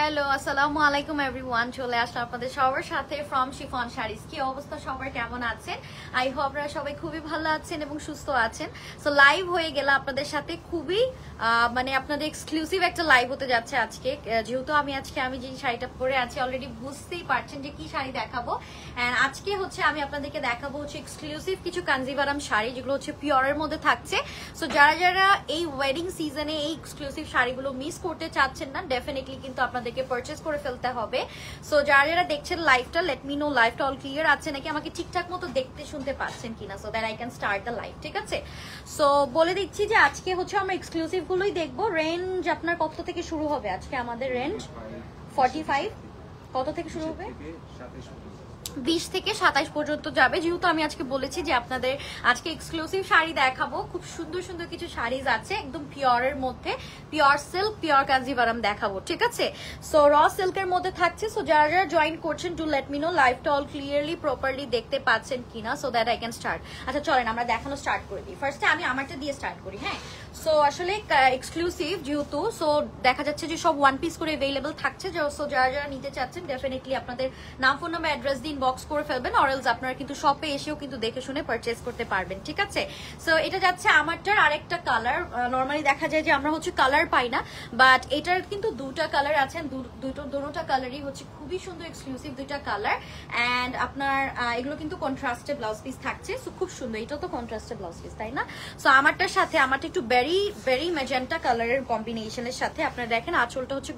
Hello, আসসালামু আলাইকুম everyone. চলে আসলাম আপনাদের সবার সাথে ফ্রম শিফন শাড়িজ। কি অবস্থা সবার, কেমন আছেন? আই হোপ আপনারা সবাই খুবই ভালো আছেন এবং সুস্থ আছেন। সো লাইভ হয়ে গেল আপনাদের সাথে, খুবই মানে আপনাদের এক্সক্লুসিভ একটা লাইভ হতে যাচ্ছে আজকে। যেহেতু আমি যে শাড়িটা পরে আছি অলরেডি বুঝতেই পারছেন যে কি শাড়ি দেখাবো। এন্ড আজকে হচ্ছে আমি আপনাদেরকে দেখাবো হচ্ছে এক্সক্লুসিভ কিছু কাঞ্জিভারাম শাড়ি, যেগুলো হচ্ছে পিওরের মধ্যে থাকছে। সো যারা যারা এই ওয়েডিং সিজনে এই এক্সক্লুসিভ শাড়িগুলো মিস করতে চাচ্ছেন না, ডেফিনেটলি কিন্তু আপনাদেরকে পারচেজ করে ফেলতে হবে। সো যারা যারা দেখছেন লাইভটা, লেট মি নো লাইভটা অল ক্লিয়ার আছে নাকি, আমাকে ঠিকঠাক মতো দেখতে শুনতে পাচ্ছেন কিনা, so that I can start the live. ঠিক আছে, সো বলে দিচ্ছি যে আজকে হচ্ছে আমরা এক্সক্লুসিভ গুলোই দেখবো। রেঞ্জ আপনার কত থেকে শুরু হবে? আজকে আমাদের রেঞ্জ 45। কত থেকে শুরু হবে? 20 থেকে 27 পর্যন্ত যাবে। যেহেতু আমি আজকে বলেছি যে আপনাদের আজকে এক্সক্লুসিভ শাড়ি দেখাবো, খুব সুন্দর সুন্দর কিছু শাড়িজ আছে একদম পিওরের মধ্যে, পিওর সিল্ক, পিওর কাঞ্জিভারাম দেখাবো। ঠিক আছে, সো র সিল্কের মধ্যে থাকছে। সো যারা যারা জয়েন করছেন টু লেট মি নো লাইভটা অল ক্লিয়ারলি প্রপারলি দেখতে পাচ্ছেন কিনা, so that I can start. আচ্ছা চলেন আমরা দেখানো স্টার্ট করে দিই। ফার্স্টে আমি আমারটা দিয়ে স্টার্ট করি। হ্যাঁ, সো আসলে এক্সক্লুসিভ যেহেতু, সো দেখা যাচ্ছে যে সব ওয়ান পিস করে অ্যাভেলেবল থাকছে। সো যারা যারা নিতে চাচ্ছেন ডেফিনেটলি আপনাদের নাম, ফোন নাম্বার, অ্যাড্রেস দিন বক্স করে ফেলবেন, অরেলস আপনারা কিন্তু শপে এসেও কিন্তু দেখে শুনে পারচেজ করতে পারবেন। ঠিক আছে, সো এটা যাচ্ছে আমারটার আরেকটা কালার। নরমালি দেখা যায় যে আমরা হচ্ছে কালার পাই না, বাট এটার কিন্তু দুটা কালার আছে। দুটোটা কালারই হচ্ছে খুবই সুন্দর এক্সক্লুসিভ দুইটা কালার। অ্যান্ড আপনার এগুলো কিন্তু কন্ট্রাস্টে ব্লাউজ পিস থাকছে। সো খুব সুন্দর, এটা তো কন্ট্রাস্টে ব্লাউজ পিস, তাই না? সো আমারটার সাথে আমারটা একটু ভেরি ম্যাজেন্টা কালারের কম্বিনেশনের সাথে আপনারা দেখেন আঁচলটা হচ্ছে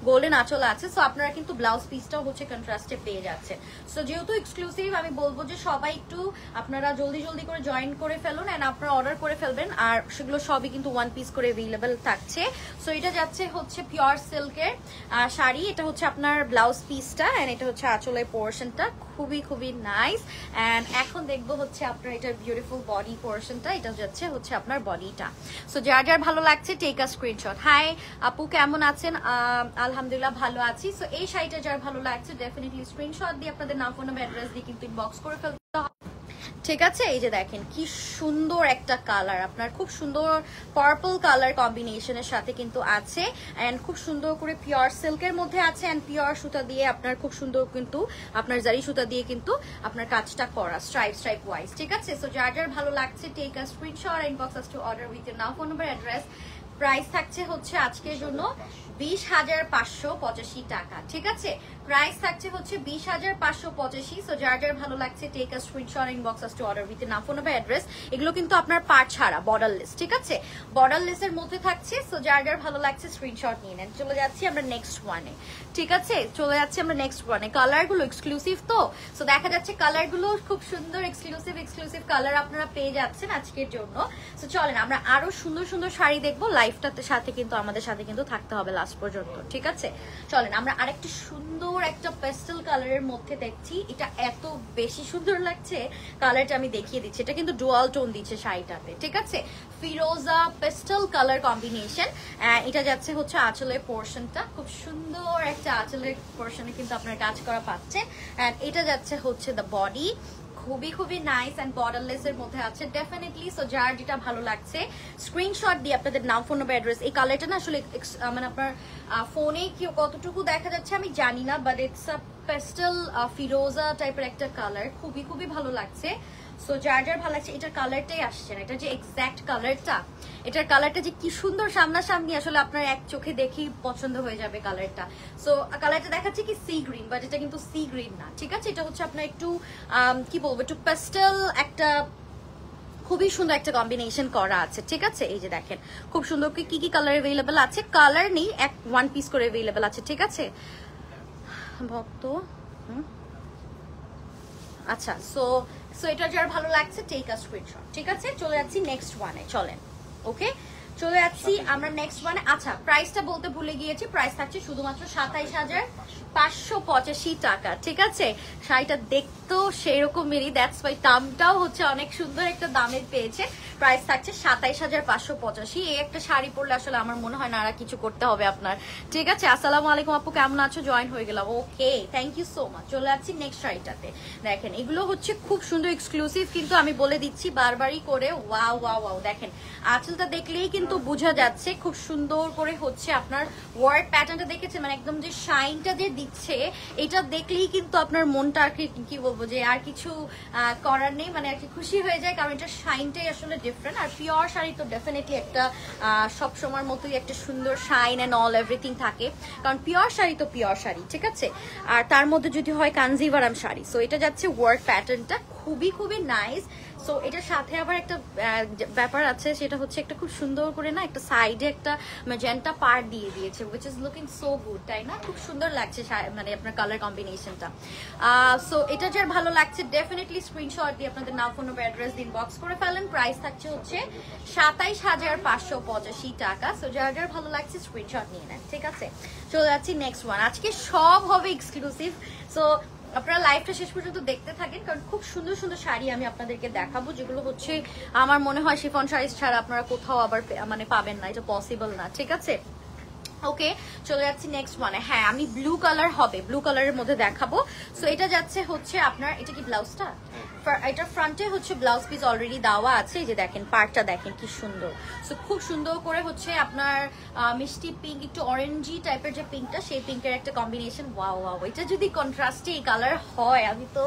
গোল্ডেন আঁচল আছে। সো আপনারা কিন্তু ব্লাউজ পিসটাও হচ্ছে কন্ট্রাস্টে পেয়ে যাচ্ছে। সো যেহেতু এক্সক্লুসিভ, আমি বলবো যে সবাই একটু আপনারা জলদি জলদি করে জয়েন করে ফেলুন এন্ড আপনারা অর্ডার করে ফেলবেন। আর সেগুলো সবই কিন্তু ওয়ান পিস করে অ্যাভেলেবল থাকছে। সো এটা যাচ্ছে হচ্ছে পিওর সিল্কের শাড়ি। এটা হচ্ছে আপনার ব্লাউজ পিসটা এন্ড এটা হচ্ছে আঁচলের পোর্শনটা, খুবই খুবই নাইস। এন্ড এখন দেখবো হচ্ছে আপনার এটার বিউটিফুল বডি পোর্শনটা। এটা যাচ্ছে হচ্ছে আপনার বডিটা। সো যার যার ভালো লাগছে টেক আ স্ক্রিনশট। হাই আপু, কেমন আছেন? আলহামদুলিল্লাহ ভালো আছি। সো এই শাড়িটা যার ভালো লাগছে ডেফিনেটলি স্ক্রিনশট দিয়ে আপনাদের নাম, ফোন নাম্বার, অ্যাড্রেস দিয়ে কিন্তু ইনবক্স করে ফেলতে হবে। ঠিক আছে, এই যে দেখেন কি সুন্দর একটা কালার, আপনার খুব সুন্দর পার্পল কালার কম্বিনেশনের সাথে কিন্তু আছে। এন্ড খুব সুন্দর করে পিওর সিল্কের মধ্যে আছে এন্ড পিওর সুতা দিয়ে আপনার খুব সুন্দর কিন্তু আপনার জারি সুতা দিয়ে কিন্তু আপনার কাজটা করা স্ট্রাইপ ওয়াইজ। ঠিক আছে, সো যার যার ভালো লাগছে take a screenshot, inbox us to order with your নাম, ফোন নাম্বার, অ্যাড্রেস। প্রাইস থাকছে হচ্ছে আজকের জন্য 20,585 টাকা। ঠিক আছে, প্রাইস থাকছে হচ্ছে 20,585। সো যার যার ভালো লাগছে take a screenshot, inbox us to order with নাম, ফোন নাম্বার, অ্যাড্রেস। এগুলো কিন্তু আপনার পার্ট ছাড়া বর্ডারলেস। ঠিক আছে, বর্ডারলেসের মধ্যে থাকছে। সো যার যার ভালো লাগছে স্ক্রিনশট নিয়ে নেন। চলে যাচ্ছি আমরা নেক্সট ওয়ানে। ঠিক আছে, চলে যাচ্ছি আমরা নেক্সট ওয়ানে। কালারগুলো এক্সক্লুসিভ তো, সো দেখা যাচ্ছে কালারগুলো খুব সুন্দর এক্সক্লুসিভ কালার আপনারা পেয়ে যাচ্ছেন আজকের জন্য। সো চলেন আমরা আরো সুন্দর সুন্দর শাড়ি দেখবো। লাইফটাতে সাথে কিন্তু আমাদের সাথে কিন্তু থাকতে হবে লাস্ট পর্যন্ত। ঠিক আছে, চলেন আমরা আরেকটা সুন্দর একটা পেস্টেল কালারের মধ্যে দেখছি। এটা এত বেশি সুন্দর লাগছে, কালারটা আমি দেখিয়ে দিচ্ছি। এটা কিন্তু ডুয়াল টোন দিচ্ছে শাড়িটাতে। ঠিক আছে, ফিরোজা পেস্টেল কালার কম্বিনেশন। এটা যাচ্ছে হচ্ছে আঁচলের পোর্শনটা, খুব সুন্দর একটা আঁচলের পোর্শনে কিন্তু আপনার কাজ করা পাচ্ছে। এন্ড এটা যাচ্ছে হচ্ছে দ্য বডি, খুবই খুবই নাইস এন্ড বর্ডারলেস এর মধ্যে আছে ডেফিনেটলি। সো যার যেটা ভালো লাগছে স্ক্রিনশট দিয়ে আপনাদের নাম, ফোন নাম্বার, অ্যাড্রেস। এই কালারটা না আসলে মানে আপনার ফোনে কি কতটুকু দেখা যাচ্ছে আমি জানি না, বাট ইটস আ পেস্টেল ফিরোজা টাইপের একটা কালার, খুবই খুবই ভালো লাগছে। সো যার যার ভালো লাগছে, এটার কালারটাই আসছে না, এটা যে এক্সাক্ট কালারটা, এটার কালারটা যে কি সুন্দর সামনাসামনি, আসলে আপনার এক চোখে দেখেই পছন্দ হয়ে যাবে কালারটা। সো কালারটা দেখাচ্ছে কি সি গ্রিন, বাট এটা কিন্তু সি গ্রিন না। ঠিক আছে, এটা হচ্ছে আপনার একটু কি বলবো, একটু পেস্টেল একটা, খুবই সুন্দর একটা কম্বিনেশন করা আছে। ঠিক আছে, এই যে দেখেন খুব সুন্দর কি কি কালার অ্যাভেলেবেল আছে। কালার নেই, এক ওয়ান পিস করে অ্যাভেলেবেল আছে। ঠিক আছে ভক্ত, আচ্ছা সো এটা যার ভালো লাগছে টেক আ স্ক্রিনশট। ঠিক আছে, চলে যাচ্ছি নেক্সট ওয়ানে। চলেন, ওকে চলে যাচ্ছি আমরা নেক্সট ওয়ানে। আচ্ছা প্রাইসটা বলতে ভুলে গিয়েছি, প্রাইস থাকছে শুধুমাত্র 27,585 টাকা। ঠিক আছে, শাড়িটা দেখতেও সেরকমেরই, দ্যাটস ওয়াই দামটাও হচ্ছে অনেক সুন্দর একটা দামের পেয়েছে। প্রাইস থাকছে 27,585। এই একটা শাড়ি পরলে আসলে আমার মনে হয় না আর কিছু করতে হবে আপনার। ঠিক আছে, আসসালামু আলাইকুম আপু, কেমন আছো? জয়েন হয়ে গেলাম, okay thank you so much. চলে যাচ্ছি নেক্সট শাড়িটাতে। দেখেন এগুলো হচ্ছে খুব সুন্দর এক্সক্লুসিভ, কিন্তু আমি বলে দিচ্ছি বারবারই করে, ওয়াও ওয়াও ওয়াও। দেখেন আঁচলটা দেখলেই কিন্তু কিন্তু বোঝা যাচ্ছে খুব সুন্দর করে হচ্ছে আপনার ওয়ার্ক প্যাটার্নটা দেখেছেন, মানে একদম যে শাইনটা যে দিচ্ছে এটা দেখলেই কিন্তু আপনার মনটা আর কি বলবো যে আর কিছু করার নেই, মানে আর কি খুশি হয়ে যায়, কারণ এটা শাইনটাই আসলে ডিফারেন্ট। আর পিওর শাড়ি তো ডেফিনেটলি একটা সবসময়ের মতোই একটা সুন্দর শাইন অ্যান্ড অল এভরিথিং থাকে, কারণ পিওর শাড়ি তো পিওর শাড়ি, ঠিক আছে। আর তার মধ্যে যদি হয় কাঞ্জিভারাম শাড়ি, সো এটা যাচ্ছে ওয়ার্ক প্যাটার্নটা খুবই খুবই নাইস। সো এটার সাথে আবার একটা ব্যাপার আছে, সেটা হচ্ছে একটা খুব সুন্দর করে না একটা সাইডে একটা ম্যাজেন্টা পার্ট দিয়ে দিয়েছে, which is looking so good, তাই না? খুব সুন্দর লাগছে মানে আপনার কালার কম্বিনেশনটা। সো এটা যার ভালো লাগছে ডেফিনেটলি স্ক্রিনশট দিয়ে আপনাদের নাম, ফোন নম্বর, অ্যাড্রেস দিন বক্স করে ফেলেন। প্রাইস থাকছে হচ্ছে 27,585 টাকা। সো যার যার ভালো লাগছে স্ক্রিনশট নিয়ে নেন, ঠিক আছে। চলে যাচ্ছি নেক্সট ওয়ান। আজকে সব হবে এক্সক্লুসিভ, সো আপনারা লাইভটা শেষ পর্যন্ত দেখতে থাকেন, কারণ খুব সুন্দর সুন্দর শাড়ি আমি আপনাদেরকে দেখাবো, যেগুলো হচ্ছে আমার মনে হয় শিফন শাড়ি ছাড়া আপনারা কোথাও আবার মানে পাবেন না, এটা পসিবল না, ঠিক আছে। ওকে, চলে যাচ্ছি নেক্সট ওয়ানে। হ্যাঁ, আমি ব্লু কালার হবে, ব্লু কালারের মধ্যে দেখাবো। সো এটা যাচ্ছে হচ্ছে আপনার, এটা কি ব্লাউজটা? এটা ফ্রন্টে হচ্ছে ব্লাউজ পিস অলরেডি দেওয়া আছে, এই যে দেখেন পার্টটা দেখেন কি সুন্দর। সো খুব সুন্দর করে হচ্ছে আপনার মিষ্টি পিঙ্ক, একটু অরেঞ্জি টাইপের যে পিঙ্কটা, সেই পিঙ্কের একটা কম্বিনেশন। ওয়াও ওয়াও, এটা যদি কন্ট্রাস্টে এই কালার হয় আমি তো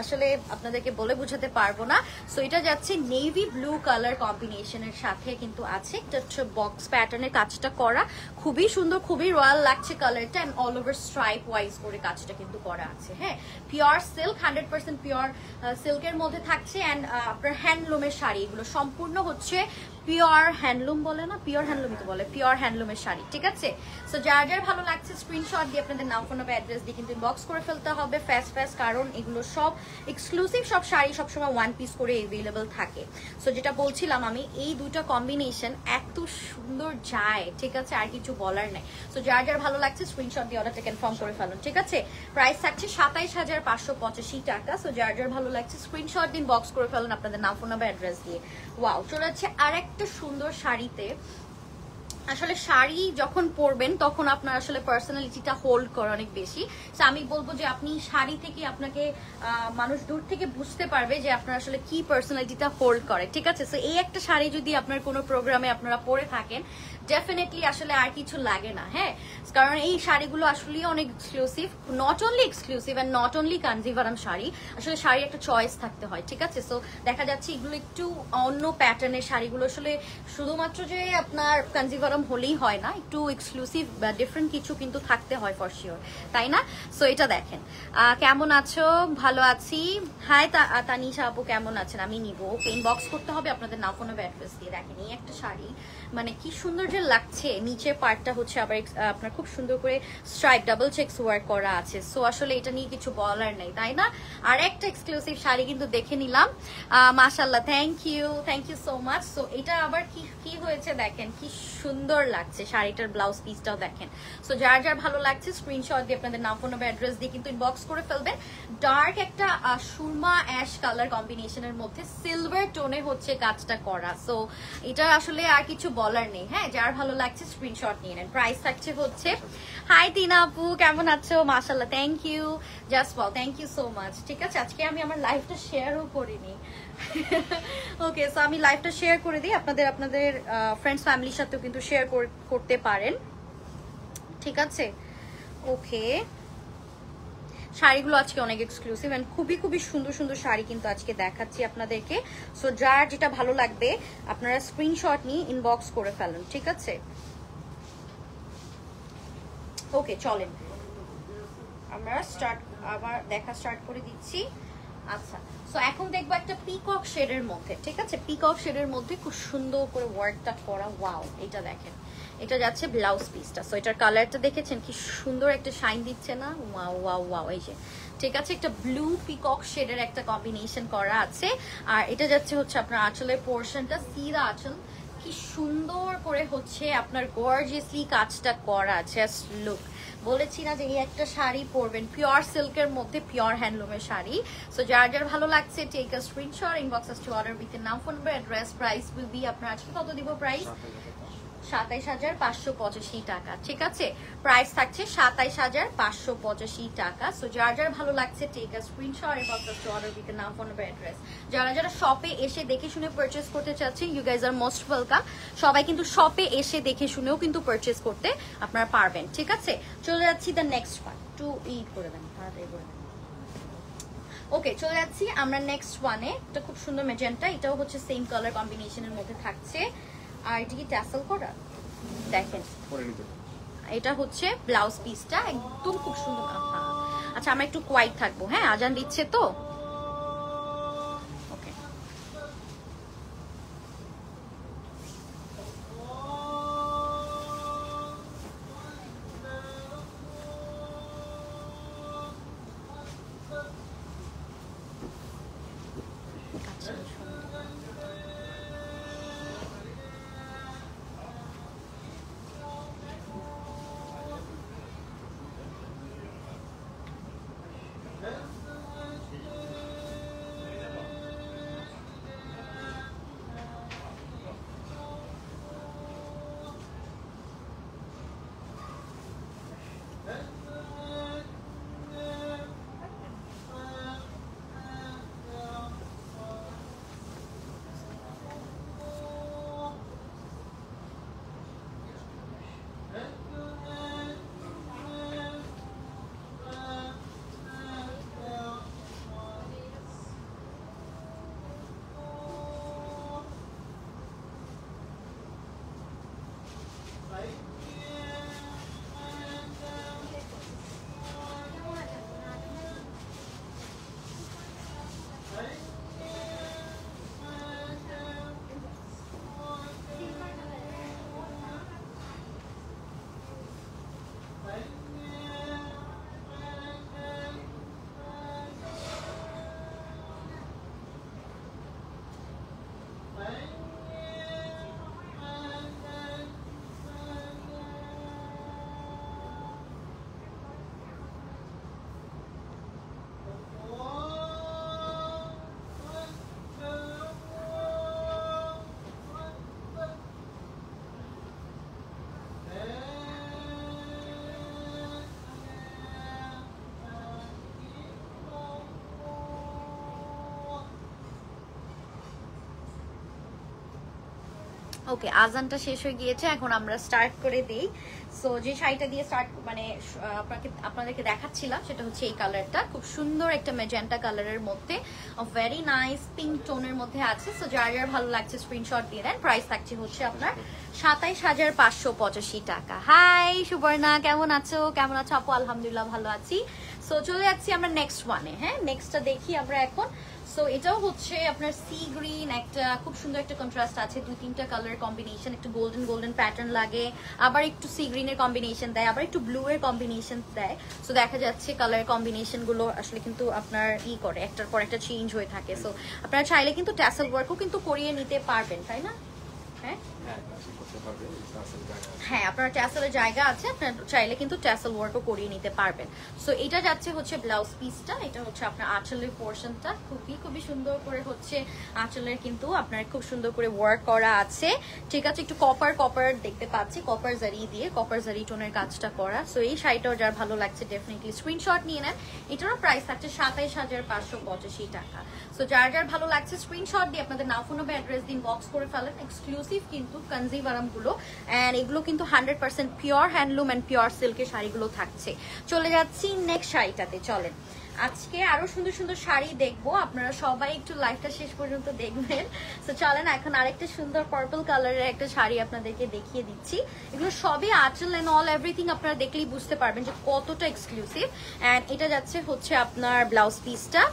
আসলে আপনাদেরকে বলে বোঝাতে পারবো না। সো এটা যাচ্ছে নেভি ব্লু কালার কম্বিনেশনের সাথে কিন্তু আছে একটা বক্স প্যাটার্নের কাজটা করা, খুবই সুন্দর, খুবই রয়্যাল লাগছে কালারটা, and all over stripe wise করে কাজটা কিন্তু করা আছে। হ্যাঁ, পিওর সিল্ক, 100% পিওর সিল্কের মধ্যে থাকছে, এন্ড আপনার হ্যান্ডলুমের শাড়ি, এগুলো সম্পূর্ণ হচ্ছে পিওর হ্যান্ডলুম, বলে না পিওর হ্যান্ডলুমই তো বলে, পিওর হ্যান্ডলুমের শাড়ি, ঠিক আছে। সো যার যার ভালো লাগছে স্ক্রিনশট দিয়ে আপনাদের নাম, ফোন নম্বর, অ্যাড্রেস দিয়ে কিন্তু ইনবক্স করে ফেলতে হবে ফাস্ট, কারণ এগুলো সব এক্সক্লুসিভ, সব শাড়ি সবসময় ওয়ান পিস করে অ্যাভেলেবল থাকে। সো যেটা বলছিলাম আমি, এই দুইটা কম্বিনেশন এত সুন্দর যায়, ঠিক আছে, আর কিছু বলার নাই। সো যার যার ভালো লাগছে স্ক্রিনশট দিয়ে অর্ডারটা কনফার্ম করে ফেলুন, ঠিক আছে। প্রাইস থাকছে 27,585 টাকা। সো যার যার ভালো লাগছে স্ক্রিনশট দিন, বক্স করে ফেলুন আপনাদের নাম, ফোন নম্বর, অ্যাড্রেস দিয়ে। ওয়াও, চলে যাচ্ছে আর একটা সুন্দর শাড়িতে। আসলে শাড়ি যখন পরবেন তখন আপনার আসলে পার্সোনালিটিটা হোল্ড করে অনেক বেশি। তো আমি বলবো যে আপনি শাড়ি থেকে আপনাকে মানুষ দূর থেকে বুঝতে পারবে যে আপনার আসলে কি পার্সোনালিটিটা হোল্ড করে, ঠিক আছে। সো এই একটা শাড়ি যদি আপনার কোনো প্রোগ্রামে আপনারা পরে থাকেন, ডেফিনেটলি আসলে আর কিছু লাগে না। হ্যাঁ, কারণ এই শাড়িগুলো আসলে অনেক exclusive, not only exclusive and not only Kanjivaram sari, আসলে শাড়ি একটা চয়েস থাকতে হয়, ঠিক আছে। সো দেখা যাচ্ছে এগুলো একটু অন্য প্যাটার্নের শাড়িগুলো, আসলে শুধুমাত্র যে আপনার কাঞ্জিভারাম হলেই হয় না, একটু এক্সক্লুসিভ বা ডিফারেন্ট কিছু কিন্তু থাকতে হয় ফর শিওর, তাই না? সো এটা দেখেন, কেমন আছো? ভালো আছি। হাই তানিশা আপু, কেমন আছেন? আমি নিব, ওকে, ইনবক্স করতে হবে আপনাদের নাম, ফোন নম্বর, অ্যাড্রেস দিয়ে। দেখেন এই একটা শাড়ি, মানে কি সুন্দর যে লাগছে, নিচের পার্টটা হচ্ছে আবার আপনার খুব সুন্দর করে স্ট্রাইপ ডাবল চেকস ওয়ার্ক করা আছে। সো আসলে এটা নিয়ে কিছু বলার নেই, তাই না? আর একটা এক্সক্লুসিভ শাড়ি কিন্তু দেখে নিলাম, মাশাআল্লাহ, thank you so much. So এটা আবার কি হয়েছে দেখেন, কি সুন্দর লাগছে শাড়িটার ব্লাউজ পিসটাও দেখেন। সো যার যার ভালো লাগছে স্ক্রিনশট দিয়ে আপনাদের নাম, ফোন নম্বর, অ্যাড্রেস দিয়ে কিন্তু ইনবক্স করে ফেলবেন। ডার্ক একটা সুরমা অ্যাশ কালার কম্বিনেশনের মধ্যে সিলভার টোনে হচ্ছে কাজটা করা। সো এটা আসলে আর কিছু বলার নেই। হ্যাঁ, যার ভালো লাগছে স্ক্রিনশট নিয়ে নেন। প্রাইস থাকছে হচ্ছে, হাই টিনা আপু, কেমন আছো? মাশাআল্লাহ, thank you just wow, thank you so much. ঠিক আছে, আজকে আমি আমার লাইভটা শেয়ারও করিনি। ওকে, সো আমি লাইভটা শেয়ার করে দিই, আপনাদের ফ্রেন্ডস ফ্যামিলির সাথেও কিন্তু শেয়ার করতে পারেন, ঠিক আছে। ওকে, শাড়িগুলো আজকে অনেক এক্সক্লুসিভ এন্ড খুবই সুন্দর সুন্দর শাড়ি কিন্তু আজকে দেখাচ্ছি আপনাদেরকে। সো যার যেটা ভালো লাগবে আপনারা স্ক্রিনশট নিয়ে ইনবক্স করে ফেলুন, ঠিক আছে। ওকে, চলেন আমরা আবার দেখা স্টার্ট করে দিচ্ছি। আচ্ছা, সো এখন দেখবো একটা পিকক শেডের মধ্যে, ঠিক আছে। পিকক শেডের মধ্যে খুব সুন্দর করে ওয়ার্কটা করা। ওয়াও, এটা দেখেন, এটা যাচ্ছে ব্লাউজ পিসটা। সো এটার কালারটা দেখেছেন কি সুন্দর একটা শাইন দিচ্ছে না? ওয়াও ওয়াও ওয়াও, এই যে, ঠিক আছে, একটা ব্লু পিকক শেডের একটা কম্বিনেশন করা আছে। আর এটা যাচ্ছে হচ্ছে আপনার আঁচলের পোর্শনটা, সিরা আঁচল, কি সুন্দর করে হচ্ছে আপনার গর্জিয়াসলি কাজটা করা আছে। জাস্ট লুক, বলেছি না যে এই একটা শাড়ি পরবেন, পিওর সিল্কের মধ্যে পিওর হ্যান্ডলুমের শাড়ি। সো যার যার ভালো লাগছে take a screenshot, inbox us to order with নাম, phone number, address, price will be আপনার আজকে কত দিব প্রাইস? 27,585 টাকা, ঠিক আছে। প্রাইস থাকছে 27,585 টাকা। সো যার যার ভালো লাগছে take a screenshot about the order with নাম, ফোন নাম্বার, অ্যাড্রেস। যারা যারা শপে এসে দেখে শুনে পারচেজ করতে চাচ্ছেন, you guys are most welcome. সবাই কিন্তু শপে এসে দেখে শুনেও কিন্তু পারচেজ করতে আপনারা পারবেন, ঠিক আছে। চলে যাচ্ছি দ্য নেক্সট ওয়ান, টু ইট করে দেন, তাড়াতাড়ি করে দেন। ওকে, চলে যাচ্ছি আমরা নেক্সট ওয়ানে। এটা খুব সুন্দর ম্যাজেন্টা, এটাও হচ্ছে সেম কালার কম্বিনেশনের মধ্যে থাকছে। আর এটা কি ট্যাসেল করা দেখেন, এটা হচ্ছে ব্লাউজ পিসটা, একদম খুব সুন্দর। আচ্ছা আমরা একটু কোয়াইট থাকবো, হ্যাঁ আজান দিচ্ছে তো। ওকে, ওকে, আজানটা শেষ হয়ে গিয়েছে, এখন আমরা স্টার্ট করে দিই। সো যে শাড়িটা দিয়ে স্টার্ট মানে আপনাদেরকে দেখাচ্ছিলাম সেটা হচ্ছে এই কালারটা, খুব সুন্দর একটা ম্যাজেন্টা কালারের মধ্যে, ভেরি নাইস পিঙ্ক টোনের মধ্যে আছে। সো যার যার ভালো লাগছে স্ক্রিনশট দিয়ে দেন। প্রাইস থাকছে হচ্ছে আপনার 27,585 টাকা। হাই সুবর্ণা, কেমন আছো? কেমন আছো আপু? আলহামদুলিল্লাহ ভালো আছি। সো চলে যাচ্ছি আমরা নেক্সট ওয়ানে। হ্যাঁ, নেক্সটটা দেখি আমরা এখন। সো এটাও হচ্ছে আপনার সি গ্রিন, একটা খুব সুন্দর একটা কন্ট্রাস্ট আছে, দুই তিনটা কালার কম্বিনেশন, একটু গোল্ডেন গোল্ডেন প্যাটার্ন লাগে, আবার একটু সি গ্রিনের কম্বিনেশন দেয়, আবার একটু ব্লু এর কম্বিনেশন দেয়। সো দেখা যাচ্ছে কালার কম্বিনেশন গুলো আসলে কিন্তু আপনার করে একটার পর একটা চেঞ্জ হয়ে থাকে। সো আপনারা চাইলে কিন্তু ট্যাসেল ওয়ার্কও কিন্তু করিয়ে নিতে পারবেন, তাই না? হ্যাঁ হ্যাঁ, আপনার ট্যাসেলের জায়গা আছে, আপনার চাইলে কিন্তু ট্যাসেল ওয়ার্কও করিয়ে নিতে পারবেন। সো এটা যাচ্ছে হচ্ছে ব্লাউজ পিসটা, এটা হচ্ছে আপনার আঁচলের পোর্শনটা, খুবই খুবই সুন্দর করে হচ্ছে আঁচলের কিন্তু আপনার খুব সুন্দর করে ওয়ার্ক করা আছে, ঠিক আছে। একটু কপার কপার দেখতে পাচ্ছি, কপার জারি দিয়ে কপার জারি টোনের কাজটা করা। সো এই শাড়িটাও যার ভালো লাগছে ডেফিনেটলি স্ক্রিনশট নিয়ে নেন। এটারও প্রাইস থাকছে 27,585 টাকা। সো যার যার ভালো লাগছে স্ক্রিনশট দিয়ে আপনাদের নাম, ফোন নাম্বার, অ্যাড্রেস দিন, বক্স করে ফেলেন। এক্সক্লুসিভ কিন্তু কাঞ্জিভারাম গুলো, এন্ড এগুলো কিন্তু 100% পিওর হ্যান্ডলুম এন্ড পিওর সিল্কের শাড়িগুলো থাকছে। চলে যাচ্ছি নেক্সট শাড়িটাতে, চলেন। আজকে আরো সুন্দর সুন্দর শাড়ি দেখবো, আপনারা সবাই একটু লাইভটা শেষ পর্যন্ত দেখবেন। তো চলেন, এখন আরেকটা সুন্দর পার্পল কালারের একটা শাড়ি আপনাদেরকে দেখিয়ে দিচ্ছি। এগুলো সবই আঁচল এন্ড অল এভরিথিং আপনারা দেখলেই বুঝতে পারবেন যে কতটা এক্সক্লুসিভ। এন্ড এটা যাচ্ছে হচ্ছে আপনার ব্লাউজ পিসটা,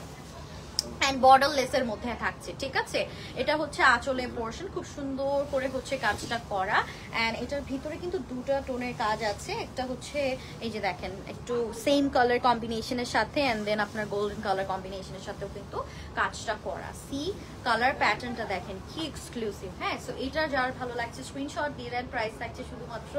এন্ড বর্ডার লেসের মধ্যে থাকছে, ঠিক আছে। এটা হচ্ছে আঁচলের পোর্শন, খুব সুন্দর করে হচ্ছে কাজটা করা। এন্ড এটার ভিতরে কিন্তু দুটো টোনের কাজ আছে, একটা হচ্ছে এই যে দেখেন একটু সেম কালার কম্বিনেশনের সাথে, এন্ড দেন আপনার গোল্ডেন কালার কম্বিনেশনের সাথেও কিন্তু কাজটা করা। সি কালার প্যাটার্নটা দেখেন কি এক্সক্লুসিভ। হ্যাঁ, সো এটা যার ভালো লাগছে স্ক্রিনশট দিয়ে দেন। প্রাইস থাকছে শুধুমাত্র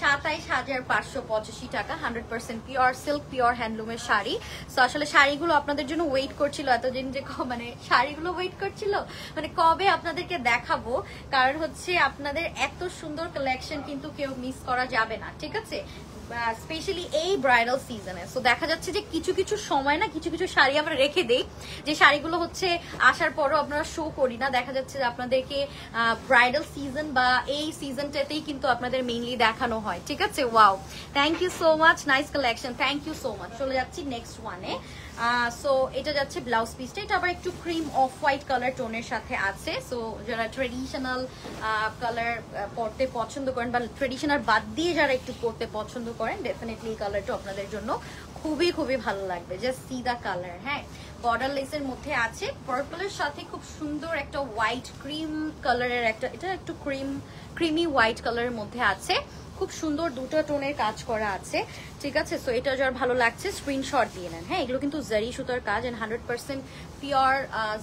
27,585 টাকা। 100% পিওর সিল্ক, পিওর হ্যান্ডলুমের শাড়ি। সো আসলে শাড়িগুলো আপনাদের জন্য ওয়েট করছিল এতদিন যে মানে শাড়িগুলো ওয়েট করছিল মানে কবে আপনাদেরকে দেখাবো, কারণ হচ্ছে আপনাদের এত সুন্দর কালেকশন কিন্তু কেউ মিস করা যাবে না, ঠিক আছে, স্পেশালি এই ব্রাইডাল সিজনে। সো দেখা যাচ্ছে যে কিছু কিছু সময় না কিছু কিছু শাড়ি আমরা রেখে দেই, যে শাড়িগুলো হচ্ছে আসার পরও আপনারা শো করি না, দেখা যাচ্ছে যে আপনাদেরকে ব্রাইডাল সিজন বা এই সিজনটাতেই কিন্তু আপনাদের মেইনলি দেখানো হয়, ঠিক আছে। Wow, thank you so much, nice collection, thank you so much. চলে যাচ্ছি নেক্সট ওয়ানে। সো এটা যাচ্ছে ব্লাউজ পিসটা, এটা আবার একটু ক্রিম অফ হোয়াইট কালার টোনের সাথে আছে। সো যারা ট্রেডিশনাল কালার পরতে পছন্দ করেন বা ট্রেডিশনাল বাদ দিয়ে যারা একটু পরতে পছন্দ করেন, ডেফিনেটলি এই কালারটা আপনাদের জন্য খুবই খুবই ভালো লাগবে। জাস্ট সি দা কালার, হ্যাঁ, বর্ডার লেসের মধ্যে আছে, পার্পলের সাথে খুব সুন্দর একটা হোয়াইট ক্রিম কালারের একটা, এটা একটু ক্রিমি হোয়াইট কালারের মধ্যে আছে, খুব সুন্দর দুটো টোনের কাজ করা আছে, ঠিক আছে। সো এটা যার ভালো লাগছে স্ক্রিনশট দিয়ে নেন। হ্যাঁ, এগুলো কিন্তু জারি সুতার কাজ এন্ড 100% পিওর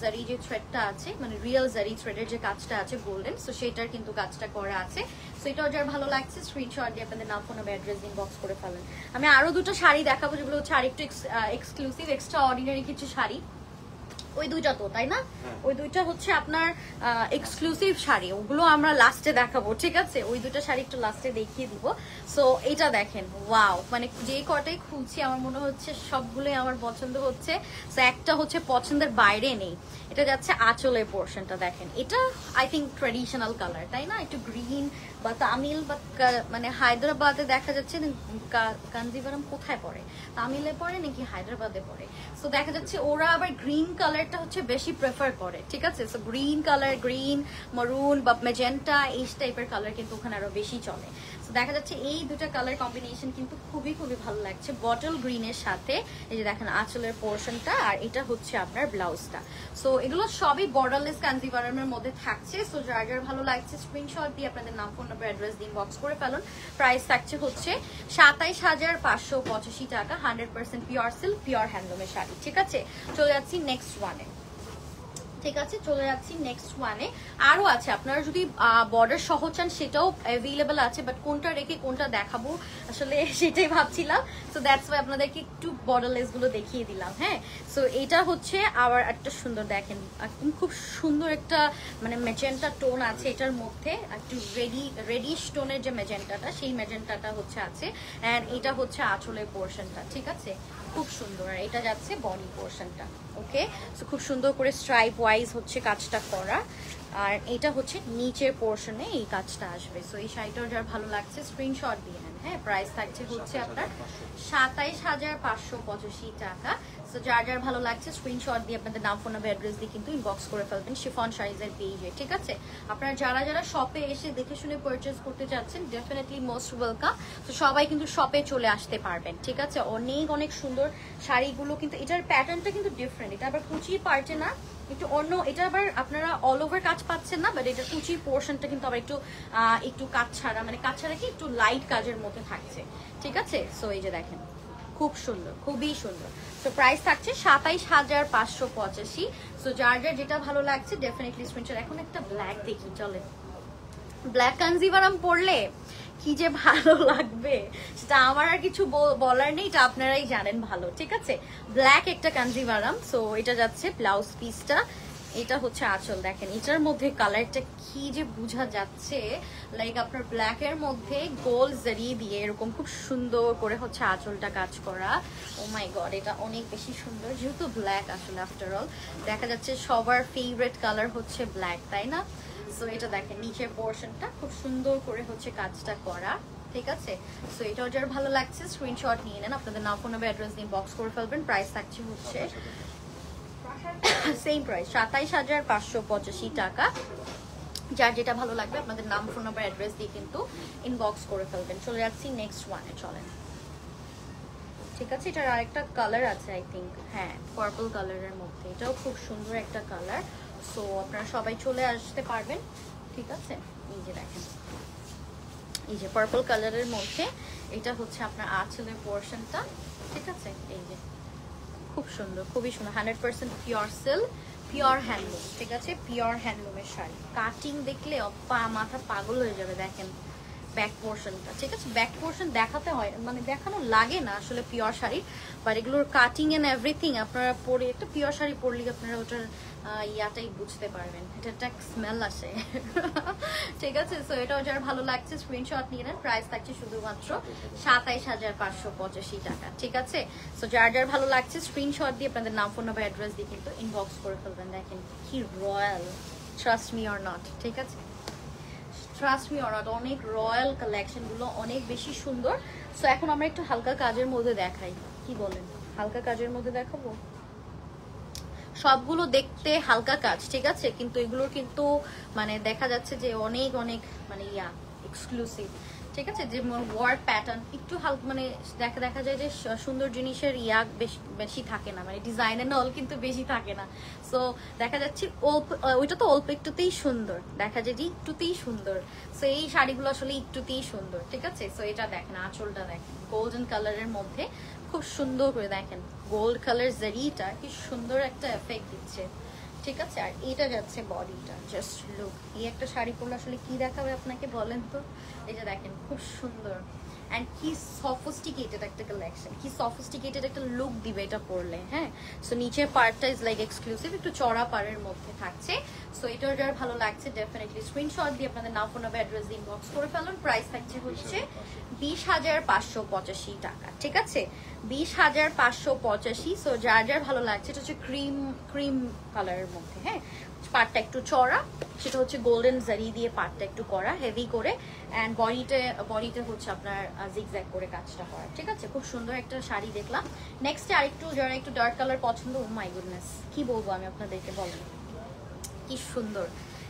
জারি যে থ্রেডটা আছে, মানে রিয়েল জারি থ্রেডের যে কাজটা আছে গোল্ডেন, সো সেটার কিন্তু কাজটা করা আছে। সো এটাও যার ভালো লাগছে স্ক্রিনশট দিয়ে আপনাদের নাম, ফোন নাম্বার, অ্যাড্রেস ইনবক্স করে ফেলেন। আমি আরো দুটো শাড়ি দেখাবো যেগুলো হচ্ছে আরেকটু এক্সক্লুসিভ এক্সট্রা অর্ডিনারি কিছু শাড়ি। ওই দুইটা তো তাই না, ওই দুইটা হচ্ছে আপনার এক্সক্লুসিভ শাড়ি, ওগুলো আমরা লাস্টে দেখাবো, ঠিক আছে। ওই দুটো শাড়ি একটু লাস্টে দেখিয়ে দিব। সো এটা দেখেন, ওয়াও, মানে যে কটাই খুঁজছি আমার মনে হচ্ছে সবগুলোই আমার পছন্দ হচ্ছে। সো একটা হচ্ছে পছন্দের বাইরে নেই, এটা যাচ্ছে আঁচলের পোর্শনটা দেখেন, এটা আই থিঙ্ক ট্রেডিশনাল কালার তাই না, একটু গ্রিন বা তামিল বা মানে হায়দ্রাবাদে দেখা যাচ্ছে, কাঞ্জিভারাম কোথায় পড়ে, তামিলে পড়ে নাকি হায়দ্রাবাদে পড়ে। সো দেখা যাচ্ছে ওরা আবার গ্রিন কালারটা হচ্ছে বেশি প্রেফার করে, ঠিক আছে। সো গ্রিন কালার, গ্রিন, মারুন বা মেজেন্টা এই টাইপের কালার কিন্তু ওখানে আরো বেশি চলে। সো দেখা যাচ্ছে এই দুটো কালার কম্বিনেশন কিন্তু খুবই খুবই ভালো লাগছে, বটল গ্রিনের সাথে। এই যে দেখেন আঁচলের পোর্শনটা, আর এটা হচ্ছে আপনার ব্লাউজটা। সো এগুলো সবই বর্ডারলেস কাঞ্জিভারামের মধ্যে থাকছে। সো যার যার ভালো লাগছে স্ক্রিনশট দিয়ে আপনাদের নাম, ফোন নাম্বার, অ্যাড্রেস দিয়ে ইনবক্স করে ফেলুন। প্রাইস থাকছে হচ্ছে 27,585 টাকা, 100% পিওর সিল্ক, পিওর হ্যান্ডলুমের শাড়ি, ঠিক আছে। চলে যাচ্ছি নেক্সট ওয়ানে, ঠিক আছে, চলে যাচ্ছি নেক্সট ওয়ানে। আরো আছে, আপনারা যদি বর্ডার সহ চান সেটাও অ্যাভেলেবল আছে, বাট কোনটা রেখে কোনটা দেখাবো আসলে সেটাই ভাবছিলাম। সো দ্যাটস ওয়াই আপনাদেরকে একটু বর্ডারলেস গুলো দেখিয়ে দিলাম। হ্যাঁ, সো এটা হচ্ছে আবার একটা সুন্দর, দেখেন একদম খুব সুন্দর একটা মানে মেজেন্টা টোন আছে এটার মধ্যে, একটু রেডিশ টোনের যে মেজেন্টাটা, সেই মেজেন্টাটা হচ্ছে আছে। অ্যান্ড এটা হচ্ছে আঁচলের পোর্শনটা, ঠিক আছে, খুব সুন্দর। আর এটা যাচ্ছে বডি পোর্শনটা, ওকে। সো খুব সুন্দর করে স্ট্রাইপ ওয়াইজ হচ্ছে কাজটা করা, আর এটা হচ্ছে নিচের পোর্শনে এই কাজটা আসবে। সো এই শাড়িটার যার ভালো লাগছে স্ক্রিনশট দিয়ে নেন। হ্যাঁ, প্রাইস থাকছে হচ্ছে আপনার 27,585 টাকা। সো যার যার ভালো লাগছে স্ক্রিনশট দিয়ে আপনাদের নাম, ফোন নাম্বার, অ্যাড্রেস দিয়ে কিন্তু ইনবক্স করে ফেলবেন শিফন শাড়িজের পেজে, ঠিক আছে। আপনারা যারা যারা শপে এসে দেখে শুনে পারচেজ করতে চাচ্ছেন, ডেফিনেটলি মোস্ট ওয়েলকাম। তো সবাই কিন্তু শপে চলে আসতে পারবেন, ঠিক আছে। অনেক অনেক সুন্দর শাড়িগুলো, কিন্তু এটার প্যাটার্নটা কিন্তু ডিফারেন্ট, এটা আবার কুচি পার্টে না, একটু অন্য, এটা আবার আপনারা অল ওভার কাজ পাচ্ছেন না, বাট এটা কুচি পোর্শনটা কিন্তু আবার একটু কাজ ছাড়া, মানে কাজ ছাড়া কি একটু লাইট কাজের মধ্যে থাকছে, ঠিক আছে। সো এই যে দেখেন খুব সুন্দর, খুবই সুন্দর। তো প্রাইস থাকছে 27,585। সো যার যার যেটা ভালো লাগছে ডেফিনেটলি স্ক্রিনশট। এখন একটা ব্ল্যাক দেখি, চলে, ব্ল্যাক কাঞ্জিভারাম পরলে কি যে ভালো লাগবে সেটা আমার আর কিছু বলার নেই, এটা আপনারাই জানেন ভালো, ঠিক আছে। ব্ল্যাক একটা কাঞ্জিভারাম। সো এটা যাচ্ছে ব্লাউজ পিসটা, এটা হচ্ছে আঁচল, দেখেন এটার মধ্যে কালারটা কি যে বোঝা যাচ্ছে, লাইক আপনার ব্ল্যাক এর মধ্যে গোল জারি দিয়ে এরকম খুব সুন্দর করে হচ্ছে আঁচলটা কাজ করা। ও মাই গড, এটা অনেক বেশি সুন্দর, যেহেতু ব্ল্যাক আসলে আফটার অল দেখা যাচ্ছে সবার ফেভারিট কালার হচ্ছে ব্ল্যাক, তাই না। সো এটা দেখেন নিচের পোর্শনটা খুব সুন্দর করে হচ্ছে কাজটা করা, ঠিক আছে। সো এটাও যার ভালো লাগছে স্ক্রিনশট নিয়ে নেন, আপনাদের নাম, ফোন নাম্বার, অ্যাড্রেস দিয়ে বক্স করে ফেলবেন। প্রাইস থাকছে হচ্ছে সেম প্রাইস 27,585 টাকা। যার যেটা ভালো লাগবে আপনাদের নাম, ফোন নাম্বার, অ্যাড্রেস দিয়ে কিন্তু ইনবক্স করে ফেলবেন। চলে যাচ্ছি নেক্সট ওয়ানে, চলেন, ঠিক আছে। এটার আরেকটা কালার আছে আই থিঙ্ক, হ্যাঁ, পার্পল কালারের মধ্যে, এটাও খুব সুন্দর একটা কালার। সো আপনারা সবাই চলে আসতে পারবেন, ঠিক আছে। এই যে দেখেন, এই যে পার্পল কালারের মধ্যে এটা হচ্ছে আপনার আঁচলের পোর্শনটা, ঠিক আছে। এই যে খুব সুন্দর, খুবই সুন্দর, 100% পিওর সিল্ক, পিওর হ্যান্ডলুম, ঠিক আছে, পিওর হ্যান্ডলুমের শাড়ি। কাটিং দেখলে মাথা পাগল হয়ে যাবে, দেখেন ব্যাক পোর্শনটা, ঠিক আছে? ব্যাক পোর্শন দেখাতে হয় মানে দেখানো লাগে না আসলে পিওর শাড়ি, বাট এগুলোর কাটিং এন্ড এভরিথিং আপনারা পরে একটা পিওর শাড়ি পরলে আপনারা ওটার ইয়াটাই বুঝতে পারবেন, এটা একটা স্মেল আসে ঠিক আছে? সো এটাও যারা ভালো লাগছে স্ক্রিনশট নিয়ে নেন, প্রাইস থাকছে শুধুমাত্র ২৭,৫৮৫ টাকা, ঠিক আছে? সো যার যার ভালো লাগছে স্ক্রিনশট দিয়ে আপনাদের নাম, ফোন নাম্বার, অ্যাড্রেস দিয়ে কিন্তু ইনবক্স করে ফেলবেন। দেখেন কি royal, trust me or not, ঠিক আছে? ট্রাস্ট মি অর নট, অনেক রয়্যাল কালেকশন গুলো, অনেক বেশি সুন্দর। সো এখন আমরা একটু হালকা কাজের মধ্যে দেখাই, কি বলেন? হালকা কাজের মধ্যে দেখাবো? সবগুলো দেখতে হালকা কাজ, ঠিক আছে, কিন্তু এগুলোর কিন্তু মানে দেখা যাচ্ছে যে অনেক অনেক মানে এক্সক্লুসিভ, ঠিক আছে? যে ওয়ার্ড প্যাটার্ন একটু হালকা মানে দেখা যায় যে সুন্দর জিনিসের বেশি থাকে না, মানে ডিজাইনের নল কিন্তু বেশি থাকে না। সো দেখা যাচ্ছে ওইটা তো অল্প একটুতেই সুন্দর, দেখা যায় যে একটুতেই সুন্দর। সো এই শাড়িগুলো আসলে একটুতেই সুন্দর, ঠিক আছে? সো এটা দেখেন, আঁচলটা দেখেন গোল্ডেন কালারের মধ্যে, খুব সুন্দর করে দেখেন গোল্ড কালার জারিটা কি সুন্দর একটা এফেক্ট দিচ্ছে, ঠিক আছে? আর এটা যাচ্ছে বডিটা, জাস্ট লুক, এই একটা শাড়ি পরলে আসলে কি দেখাবে আপনাকে বলেন তো? এই যে দেখেন খুব সুন্দর অ্যান্ড কি সফিস্টিকেটেড একটা কালেকশন, কি সফিস্টিকেটেড একটা লুক দিবে এটা পরলে, হ্যাঁ? সো নিচের পার্টটা ইজ লাইক এক্সক্লুসিভ, একটু চড়া পাড়ের মধ্যে থাকছে। সো এটার যার ভালো লাগছে ডেফিনেটলি স্ক্রিনশট দিয়ে আপনাদের নাম, ফোন নাম্বার, অ্যাড্রেস দিয়ে ইনবক্স করে ফেলুন। প্রাইস থাকছে হচ্ছে 20,585 টাকা, ঠিক আছে? 20,585। সো যার যার ভালো লাগছে, এটা হচ্ছে ক্রিম কালারের মধ্যে, হ্যাঁ? পার্টটা একটু চড়া, সেটা হচ্ছে গোল্ডেন জারি দিয়ে পার্টটা একটু করা হেভি করে, অ্যান্ড বডিতে হচ্ছে আপনার জিগজ্যাগ করে কাজটা করা, ঠিক আছে? খুব সুন্দর একটা শাড়ি দেখলাম। নেক্সট আরেকটু যারা একটু ডার্ক কালার পছন্দ, ও মাই গুডনেস কি বলবো আমি আপনাদেরকে, বলেন কি সুন্দর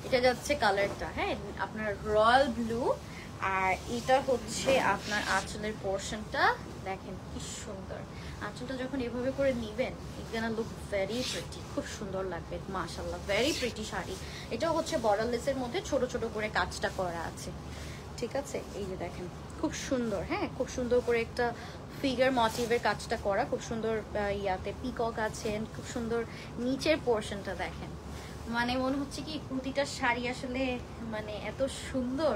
এটা যাচ্ছে কালারটা, হ্যাঁ? আপনার রয়্যাল ব্লু, আর এটা হচ্ছে আপনার আঁচলের পোর্শনটা, দেখেন কি সুন্দর। আঁচলটা যখন এভাবে করে নিবেন, it's gonna look very pretty, খুব সুন্দর লাগবে মাশাআল্লাহ, ভেরি প্রিটি শাড়ি। এটাও হচ্ছে বর্ডারলেসের মধ্যে ছোট ছোট করে কাজটা করা আছে, ঠিক আছে? এই যে দেখেন খুব সুন্দর, হ্যাঁ, খুব সুন্দর করে একটা ফিগার মোটিভের কাজটা করা, খুব সুন্দর ইয়াতে পিকক আছে, খুব সুন্দর নিচের পোর্শনটা দেখেন, মানে মনে হচ্ছে কি প্রতিটা শাড়ি আসলে মানে এত সুন্দর,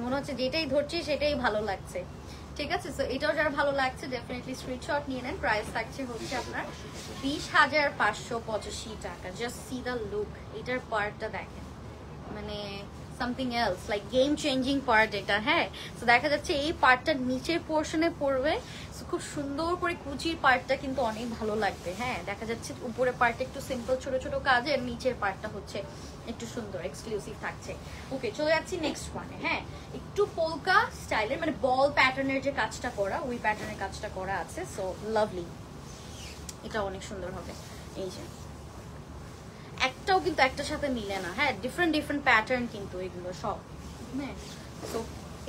মনে হচ্ছে যেটাই ধরছি সেটাই ভালো লাগছে, ঠিক আছে? সো এটাও যারা ভালো লাগছে ডেফিনেটলি স্ক্রিনশট নিয়ে নেন। প্রাইস থাকছে হচ্ছে আপনার 20,585 টাকা। জাস্ট সি দ্য লুক, এটার পার্টটা দেখেন, মানে something else, like game changing part এটা, হ্যাঁ? তো দেখা যাচ্ছে এই পার্টটা নিচের পোর্শনে পড়বে, খুব সুন্দর করে কুচির পার্টটা কিন্তু অনেক ভালো লাগবে, হ্যাঁ? দেখা যাচ্ছে উপরে পার্টটা একটু সিম্পল ছোট ছোট কাজ, আর নিচের পার্টটা হচ্ছে একটু সুন্দর এক্সক্লুসিভ থাকছে। ওকে, চলে যাচ্ছি নেক্সট ওয়ানে, হ্যাঁ? একটু পোলকা স্টাইলের মানে বল প্যাটার্নের যে কাজটা করা, ওই প্যাটার্নের কাজটা করা আছে। সো লাভলি, এটা অনেক সুন্দর হবে। এই যে একটাও কিন্তু একটার সাথে মিলে না, হ্যাঁ? ডিফারেন্ট প্যাটার্ন কিন্তু এগুলো সব, হ্যাঁ? তো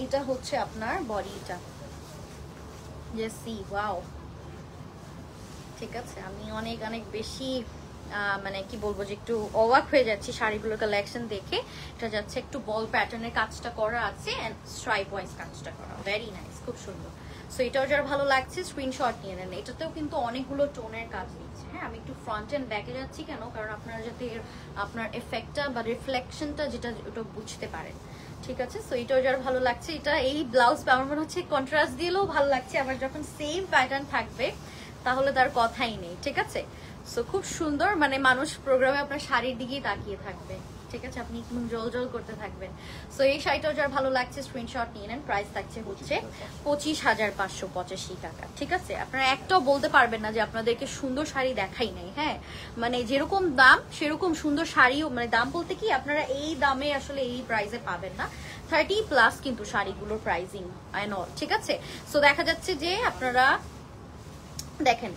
এটা হচ্ছে আপনার বডিটা, সি ওয়াও, ঠিক আছে? আমি অনেক অনেক বেশি মানে কি বলবো যে একটু অবাক হয়ে যাচ্ছি শাড়িগুলোর কালেকশন দেখে। এটা যাচ্ছে একটু বল প্যাটার্নের কাজটা করা আছে এন্ড স্ট্রাইপ ওয়াইজ কাজটা করা, ভেরি নাইস, খুব সুন্দর। সো এটাও যারা ভালো লাগছে স্ক্রিনশট নিয়ে নেন। এটাতেও কিন্তু অনেকগুলো টোনের কাজ দিচ্ছে, হ্যাঁ? আমি একটু ফ্রন্ট এন্ড ব্যাকে যাচ্ছি কেন, কারণ আপনারা যাতে আপনার এফেক্টটা বা রিফ্লেকশনটা যেটা ওটা বুঝতে পারেন, ঠিক আছে? সো এটাও যারা ভালো লাগছে, এটা এই ব্লাউজ আমার মনে হচ্ছে কন্ট্রাস্ট দিলেও ভালো লাগছে, আবার যখন সেম প্যাটার্ন থাকবে তাহলে তার কথাই নেই, ঠিক আছে? সো খুব সুন্দর, মানে মানুষ প্রোগ্রামে আপনার শাড়ির দিকেই তাকিয়ে থাকবে, ঠিক আছে? আপনি জল জল করতে থাকবেন। সো এই শাড়িটাও যার ভালো লাগছে স্ক্রিনশট নিয়ে নেন। প্রাইস থাকছে হচ্ছে 25,585 টাকা, ঠিক আছে? আপনারা একটাও বলতে পারবেন না যে আপনাদেরকে সুন্দর শাড়ি দেখাই নাই, হ্যাঁ? মানে যেরকম দাম সেরকম সুন্দর শাড়িও, মানে দাম বলতে কি আপনারা এই দামে আসলে এই প্রাইসে পাবেন না, 30+ কিন্তু শাড়িগুলোর প্রাইসিং অ্যান্ড অল, ঠিক আছে? সো দেখা যাচ্ছে যে আপনারা দেখেন,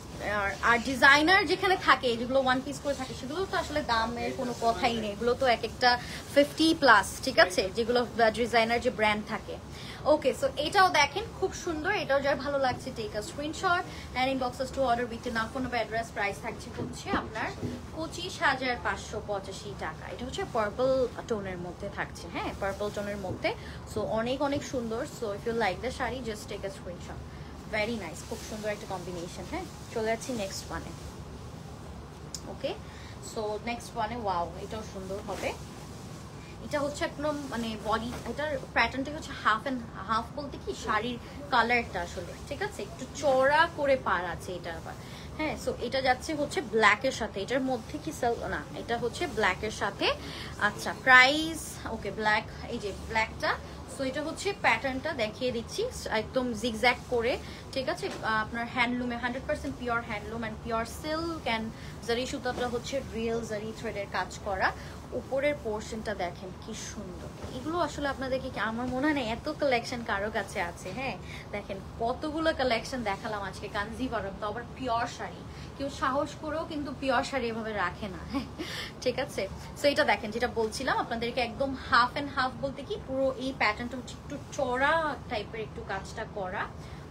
আর ডিজাইনার যেখানে থাকে, যেগুলো ওয়ান পিস করে থাকে, সেগুলো তো আসলে দামের কোনো কথাই নেই, এগুলো তো এক একটা 50+, ঠিক আছে? যেগুলো ডিজাইনার যে ব্র্যান্ড থাকে। ওকে, সো এটাও দেখেন খুব সুন্দর, এটাও যার ভালো লাগছে take a screenshot and inbox us to order with নাম, ফোন নাম্বার, অ্যাড্রেস। প্রাইস থাকছে হচ্ছে আপনার 25,585 টাকা। এটা হচ্ছে পার্পল টোনের মধ্যে থাকছে, হ্যাঁ? পার্পল টোনের মধ্যে, সো অনেক অনেক সুন্দর। So if you like the sari just take a screenshot, very nice, খুব সুন্দর একটা কম্বিনেশন, হ্যাঁ? চলে যাচ্ছি নেক্সট ওয়ানে। ওকে, সো নেক্সট ওয়ানে ওয়াও, এটাও সুন্দর হবে। এটা হচ্ছে একদম মানে বডি, এটার প্যাটার্নটা হচ্ছে হাফ অ্যান্ড হাফ বলতে কি শাড়ির কালারটা আসলে, ঠিক আছে, একটু চড়া করে পার আছে এটা আবার। হ্যাঁ, সো এটা যাচ্ছে হচ্ছে ব্ল্যাকের সাথে, এটার মধ্যে কি না, এটা হচ্ছে ব্ল্যাকের সাথে। আচ্ছা প্রাইস, ওকে ব্ল্যাক, এই যে ব্ল্যাকটা। সো এটা হচ্ছে প্যাটার্নটা দেখিয়ে দিচ্ছি একদম জিগজ্যাগ করে, ঠিক আছে, আপনার হ্যান্ডলুমে 100% pure handloom and pure silk and জারি সুতাটা হচ্ছে রিয়েল জারি থ্রেডের কাজ করা। উপরের পোর্শনটা দেখেন কি সুন্দর। এগুলো আসলে আপনাদেরকে আমার মনে হয় না এত কালেকশন কারো কাছে আছে। হ্যাঁ দেখেন কতগুলো কালেকশন দেখালাম আজকে কাঞ্জিভারম, তো আবার পিওর শাড়ি, কেউ সাহস করেও কিন্তু পিওর শাড়ি এভাবে রাখে না। হ্যাঁ ঠিক আছে, সো এটা দেখেন যেটা বলছিলাম আপনাদেরকে, একদম হাফ অ্যান্ড হাফ বলতে কি পুরো এই প্যাটার্নটা হচ্ছে একটু চড়া টাইপের একটু কাজটা করা,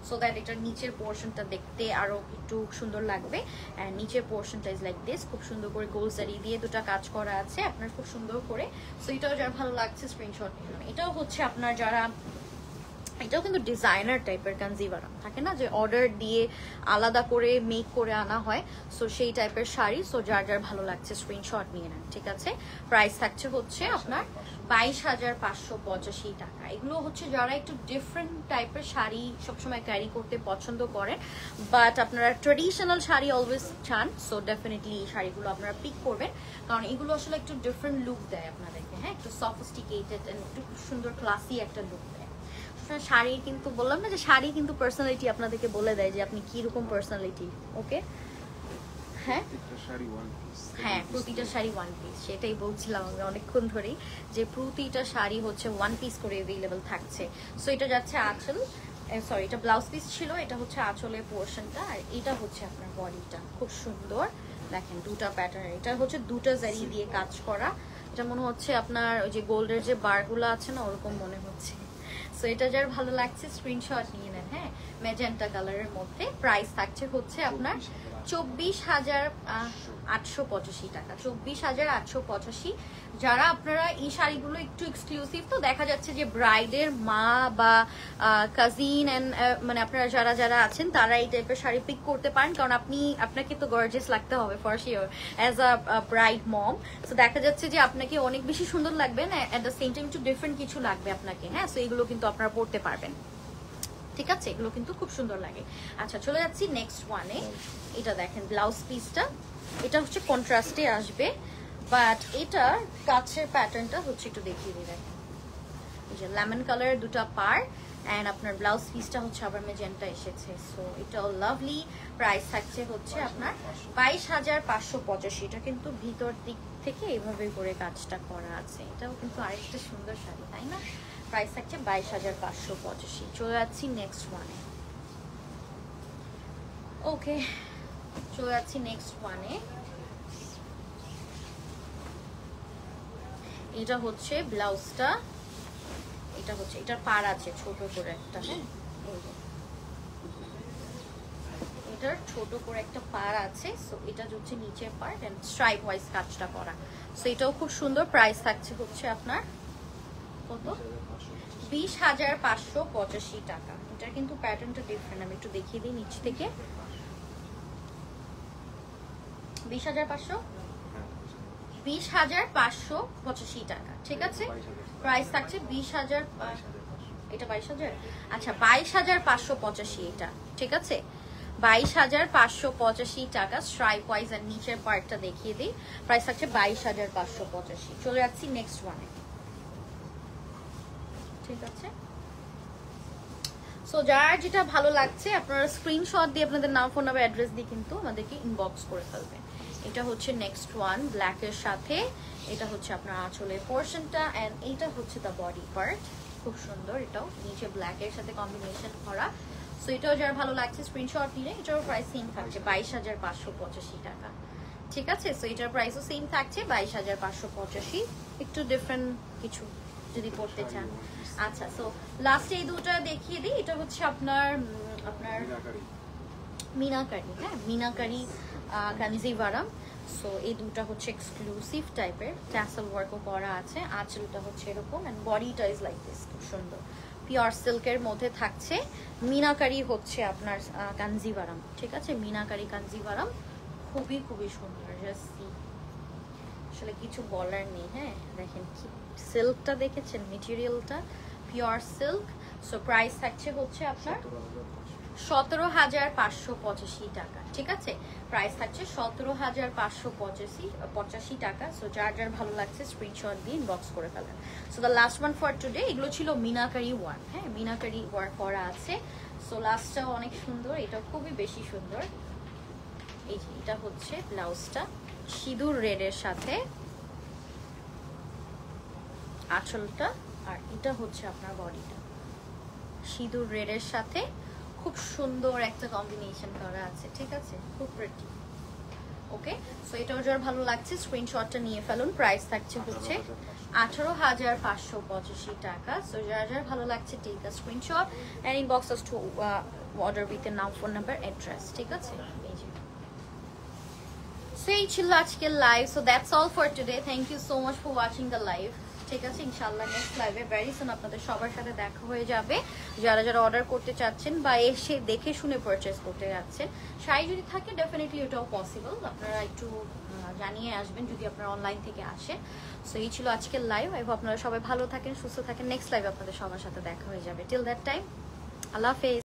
সো দ্যাট এটার নিচের পোর্শনটা দেখতে আরো একটু সুন্দর লাগবে। এন্ড নিচের পোর্শনটা ইজ লাইক দিস, খুব সুন্দর করে গোল জারি দিয়ে দুটো কাজ করা আছে আপনার খুব সুন্দর করে। সো এটাও যারা ভালো লাগছে স্ক্রিনশট নিন। এটাও হচ্ছে আপনার যারা, এটাও কিন্তু ডিজাইনার টাইপের কাঞ্জিভারম থাকে না, যে অর্ডার দিয়ে আলাদা করে মেক করে আনা হয়, সো সেই টাইপের শাড়ি। সো যার যার ভালো লাগছে স্ক্রিনশট নিয়ে নেন, ঠিক আছে। প্রাইস থাকছে হচ্ছে আপনার 22,585 টাকা। এগুলো হচ্ছে যারা একটু ডিফারেন্ট টাইপের শাড়ি সবসময় ক্যারি করতে পছন্দ করেন, বাট আপনারা ট্রেডিশনাল শাড়ি অলওয়েজ চান, সো ডেফিনেটলি এই শাড়িগুলো আপনারা পিক করবেন, কারণ এগুলো আসলে একটু ডিফারেন্ট লুক দেয় আপনাদেরকে। হ্যাঁ, একটু সফিস্টিকেটেড এন্ড একটু সুন্দর ক্লাসি একটা লুক দেয় শাড়ি। কিন্তু বললাম না যে শাড়ি কিন্তু পার্সোনালিটি আপনাদেরকে বলে দেয় যে আপনি কি রকম পার্সোনালিটি। ওকে, হ্যাঁ হ্যাঁ প্রতিটা শাড়ি ওয়ান পিস, সেটাই বলছিলাম আমি অনেকক্ষণ ধরেই, যে প্রতিটা শাড়ি হচ্ছে ওয়ান পিস করে অ্যাভেলেবল থাকছে। সো এটা যাচ্ছে আঁচল, সরি এটা ব্লাউজ পিস ছিল, এটা হচ্ছে আঁচলের পোর্শনটা, আর এটা হচ্ছে আপনার বডিটা। খুব সুন্দর দেখেন দুটা প্যাটার্ন, এটা হচ্ছে দুটা জারি দিয়ে কাজ করা, এটা মনে হচ্ছে আপনার ওই যে গোল্ডের যে বারগুলো আছে না ওরকম মনে হচ্ছে। সো এটা যার ভালো লাগছে স্ক্রিনশট নিয়ে নেন। হ্যাঁ, ম্যাজেন্টা কালারের মধ্যে। প্রাইস থাকছে হচ্ছে আপনার 24,885 টাকা, 24,885। যারা আপনারা এই শাড়িগুলো একটু এক্সক্লুসিভ, তো দেখা যাচ্ছে যে ব্রাইডের মা বা কাজিন এন্ড মানে আপনারা যারা যারা আছেন তারা এই টাইপের শাড়ি পিক করতে পারেন, কারণ আপনাকে তো গর্জিয়াস লাগতে হবে for sure as a bride mom. So দেখা যাচ্ছে যে আপনাকে অনেক বেশি সুন্দর লাগবে না, এট দ্য সেম টাইম একটু ডিফারেন্ট কিছু লাগবে আপনাকে। হ্যাঁ, সো এগুলো কিন্তু আপনারা পড়তে পারবেন, ঠিক আছে, এগুলো কিন্তু খুব সুন্দর লাগে। আচ্ছা চলে যাচ্ছি নেক্সট ওয়ানে। এটা দেখেন ব্লাউজ পিসটা, এটা হচ্ছে কন্ট্রাস্টে আসবে, বাট এটার কাছের প্যাটার্নটা হচ্ছে একটু দেখিয়ে দিই। দেখেন এই যে লেমন কালারের দুটো পার, অ্যান্ড আপনার ব্লাউজ পিসটা হচ্ছে আবার মেজেন্টা এসেছে। সো এটাও লাভলি। প্রাইস থাকছে হচ্ছে আপনার 22,585। এটা কিন্তু ভিতর দিক থেকে এইভাবে করে কাজটা করা আছে, এটাও কিন্তু আরেকটা সুন্দর শাড়ি, তাই না। প্রাইস থাকছে 22,585। চলে যাচ্ছি নেক্সট ওয়ানে। ওকে, চলে যাচ্ছি নেক্সট ওয়ানে। এটা হচ্ছে ব্লাউজটা, এটা হচ্ছে এটার পার আছে ছোট করে একটা। হ্যাঁ, এটার ছোট করে একটা পার আছে। সো এটা হচ্ছে নিচের পার্ট এন্ড স্ট্রাইপ ওয়াইজ কাজটা করা। সো এটাও খুব সুন্দর। প্রাইস থাকছে হচ্ছে আপনার কত, 20,585 টাকা। এটার কিন্তু প্যাটার্নটা ডিফারেন্ট, আমি একটু দেখিয়ে দিই নিচ থেকে। 20,585 টাকা, ঠিক আছে। প্রাইস থাকছে 20,000, এটা 22,000, আচ্ছা 22,585 এটা, ঠিক আছে। 22,585 টাকা স্ট্রাইপ ওয়াইজ, আর নিচের পার্টটা দেখিয়ে দিই। প্রাইস থাকছে 22,585। চলে যাচ্ছি নেক্সট ওয়ানে, ঠিক আছে। সো যার যেটা ভালো লাগছে আপনারা স্ক্রিনশট দিয়ে আপনাদের নাম ফোন নাম্বার অ্যাড্রেস দিয়ে কিন্তু আমাদেরকে ইনবক্স করে ফেলবেন। এটা হচ্ছে নেক্সট ওয়ান ব্ল্যাকের সাথে, এটা হচ্ছে আপনার আঁচলের পোর্শনটা, এন্ড এইটা হচ্ছে দ্য বডি পার্ট। খুব সুন্দর, এটাও নিচে ব্ল্যাকের সাথে কম্বিনেশন করা। সো এটাও যার ভালো লাগছে স্ক্রিনশট নিলে। এটার প্রাইস সেম থাকছে 22,585 টাকা, ঠিক আছে। সো এটার প্রাইসও সেম থাকছে 22,585, একটু ডিফারেন্ট কিছু যদি পড়তে চান। আচ্ছা, সো লাস্টে এই দুটো দেখিয়ে দিই। এটা হচ্ছে আপনার মিনাকারি, হ্যাঁ মিনাকারি কাঞ্জিভারম। সো এই দুটো হচ্ছে এক্সক্লুসিভ টাইপের, ট্যাসেল ওয়ার্কও করা আছে। আঁচলটা হচ্ছে এরকম এন্ড বডিটা ইজ লাইক দিস, খুব সুন্দর পিওর সিল্কের মধ্যে থাকছে। মিনাকারি হচ্ছে আপনার কাঞ্জিভারম, ঠিক আছে। মিনাকারি কাঞ্জিভারম খুবই খুবই সুন্দর, জাস্ট সি, আসলে কিছু বলার নেই। হ্যাঁ দেখেন কি সিল্কটা দেখেছেন, মেটেরিয়ালটা পিওর সিল্ক। সো প্রাইস থাকছে হচ্ছে আপনার 17,585 টাকা। ঠিক আছে, প্রাইস থাকছে 17,585 টাকা। সো যার যার ভালো লাগছে স্ক্রিনশট দিয়ে ইনবক্স করে ফেলেন। So the last one for today, এগুলো ছিল মিনাকারি ওয়ার্ক। হ্যাঁ, মিনাকারি ওয়ার্ক করা আছে। সো লাস্টটাও অনেক সুন্দর, এটা খুবই বেশি সুন্দর। এই যে এটা হচ্ছে ব্লাউজটা, সিঁদুর রেডের সাথে আঁচলটা, আর এটা হচ্ছে আপনার বডিটা সিঁদুর রেডের সাথে খুব সুন্দর একটা কম্বিনেশন করা আছে। ঠিক আছে, খুব প্রিটি। ওকে, সো এটাও যার ভালো লাগছে স্ক্রিনশটটা নিয়ে ফেলুন। প্রাইস থাকছে হচ্ছে 18,585 টাকা। সো যার যার ভালো লাগছে take a screenshot and inbox us to order with a নাম, ফোন নাম্বার, অ্যাড্রেস। ঠিক আছে, এই যে সো এই ছিল আজকের live. So that's all for today. Thank you so much for watching the live. ঠিক আছে, ইনশাআল্লাহ নেক্সট লাইভে ভেরি সুন আপনাদের সবার সাথে দেখা হয়ে যাবে। যারা যারা অর্ডার করতে চাচ্ছেন বা এসে দেখে শুনে পারচেস করতে যাচ্ছেন, শাড়ি যদি থাকে ডেফিনেটলি ওটাও পসিবল। আপনারা একটু জানিয়ে আসবেন যদি আপনারা অনলাইন থেকে আসেন। সো এই ছিল আজকের লাইভ। আই হোপ আপনারা সবাই ভালো থাকেন, সুস্থ থাকেন। নেক্সট লাইভে আপনাদের সবার সাথে দেখা হয়ে যাবে। টিল দ্যাট টাইম, আল্লাহ হাফেজ।